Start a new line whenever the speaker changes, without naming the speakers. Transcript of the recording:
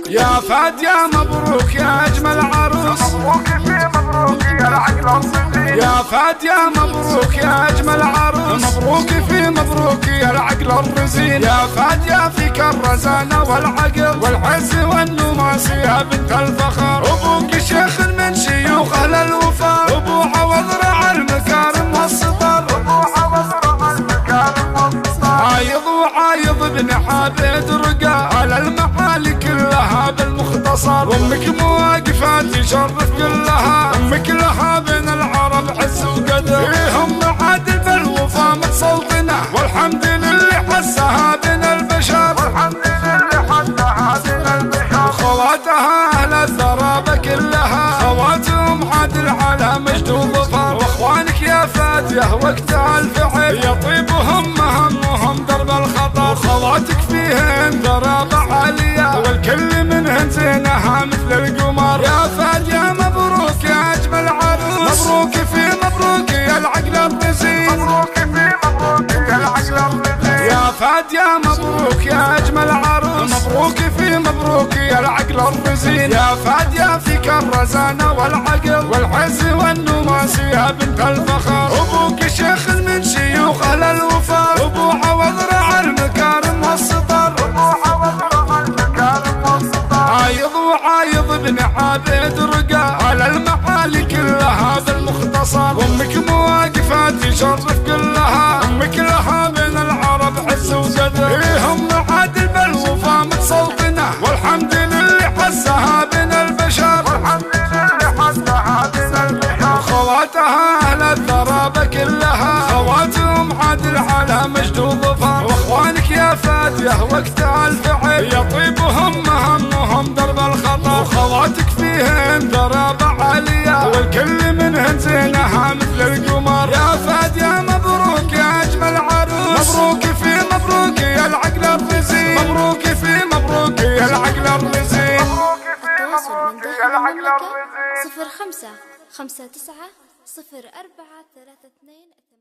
يا فهد يا مبروك يا أجمل عروس،
مبروك في مبروك يا العقل الرزين.
يا فهد يا مبروك يا أجمل عروس، مبروك في مبروك يا العقل الرزين. يا فهد يا فيك الرزانة والعقل والعز والنماس يا بنت الفخر. أبوك شيخ من شيوخ أهل الوفاء، أبو عوض رعى المكارم والسطر،
أبو عوض رعى المكارم والسطر.
عايض وعايض بن عابد رقا على المعالي كلها بالمختصر. وامك مواقفة تشرف كلها، امك لها بين العرب عز وقدر. هم عادل بالوفا متسلطنة، والحمد لله حسها بين البشر،
والحمد لله حسها بين البشر.
خواتها اهل الثرابة كلها، خواتهم عادل على مجد وظفر. واخوانك يا فاتية وقت الفعل يطيبهم همهم درب الخطر. وخواتك فيهن ثرابة عالية، والكل منهن زينها مثل القمر. يا فهد يا مبروك يا أجمل عروس، مبروك في مبروك يا العقل الرزين.
مبروك في مبروك يا العقل الرزين.
يا فهد يا مبروك يا أجمل عروس، مبروك في مبروك يا العقل الرزين. يا فهد يا فيك الرزانة والعقل والعز والنماس يا بنت الفخر. أبوك شيخ من شيوخ أهل الوفاء، أبو عوض رعى المكارم والسطر،
أبو عوض رعى المكارم والسطر.
عايض وعايض بن عابد رقا على المعالي كلها بالمختصر. وامك مواقفة تشرف كلها، امك لها بين العرب عز وقدر. هم عادل بالوفا متسلطنة، والحمد لله حسها بين البشر،
والحمد لله حسها بين البشر.
خواتها اهل الثرابة كلها، خواتهم عادل على مجد وظفر. واخوانك يا فاتية وقت الفعل يطيبهم همهم درب الخطر. وخواتك فيهن ثرابة عالية، والكل منهن زينها مثل القمر. يا فهد يا مبروك يا أجمل عروس، مبروك في مبروك يا العقل الرزين. مبروك في مبروك يا العقل الرزين.
مبروك في
التواصل من
مبروك
داخل
يا العقل
المملكة
الرزين.
05 59 04 32